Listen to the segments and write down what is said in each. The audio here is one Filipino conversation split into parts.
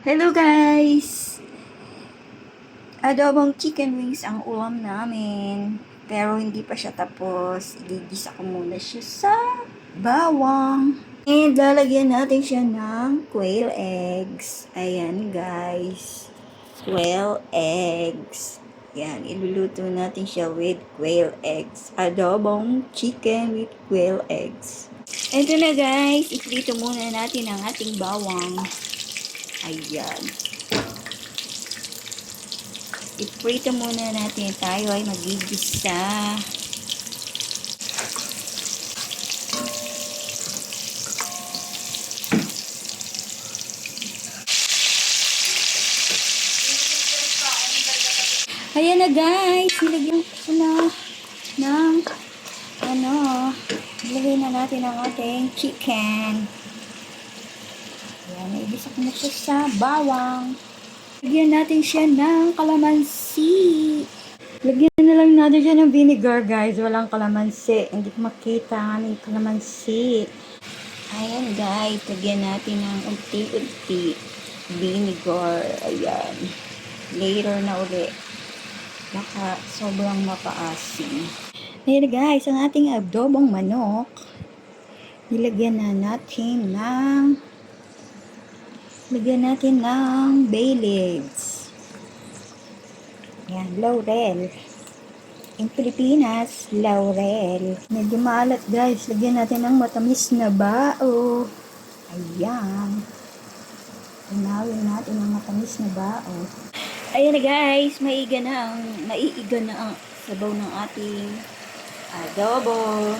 Hello guys! Adobong chicken wings ang ulam namin. Pero hindi pa siya tapos. Igigisa ko muna siya sa bawang. And lalagyan natin siya ng quail eggs. Ayan guys. Quail eggs. Yan, iluluto natin siya with quail eggs. Adobong chicken with quail eggs. Ito na guys, iprito muna natin ang ating bawang. Ayan. Iprito muna natin. Tayo ay magigisa. Ayan na guys. Nilagyan ko na ng nilagay na natin ang ating chicken. Ayan. Naigisa ko na siya sa bawang. Lagyan natin siya ng kalamansi. Lagyan na lang natin siya ng vinegar guys. Walang kalamansi. Hindi ko makita ang aming kalamansi. Ayan guys. Lagyan natin ng unti-unti vinegar. Ayan. Later na uli. Baka sobrang mapaasim. Ayan guys. Ang ating adobong manok. Nilagyan na natin ng bay leaves. Ayan, laurel. In Pilipinas, laurel. Medyo maalat guys. Lagyan natin ng matamis na bao. Ayan. Tunawin natin ang matamis na bao. Ayan na guys. Maiiga na ang sabaw ng ating adobo.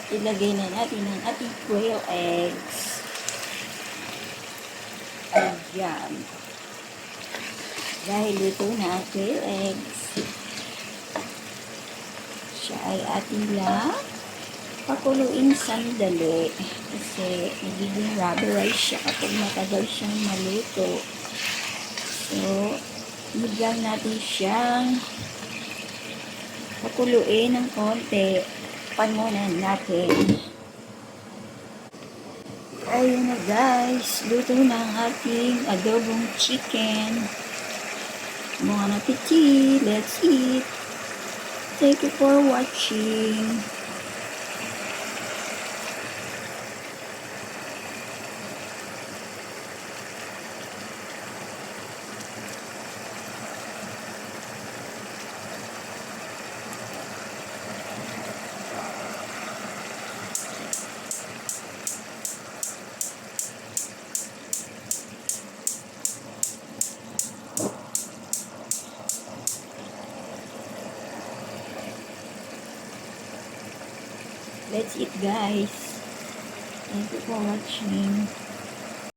Ilagay na natin ang ating quail eggs. Ayan. Dahil luto na ang quail eggs, siya ay ating lang pakuluin sandali. Kasi magiging rubber rice siya kapag matagal siyang maluto. So, bigyan natin siyang pakuluin ng konti. Panunan natin. Ayun na guys, luto na ang ating adobong chicken. Bon appetit! Let's eat! Thank you for watching. Let's eat guys. Thank you for watching.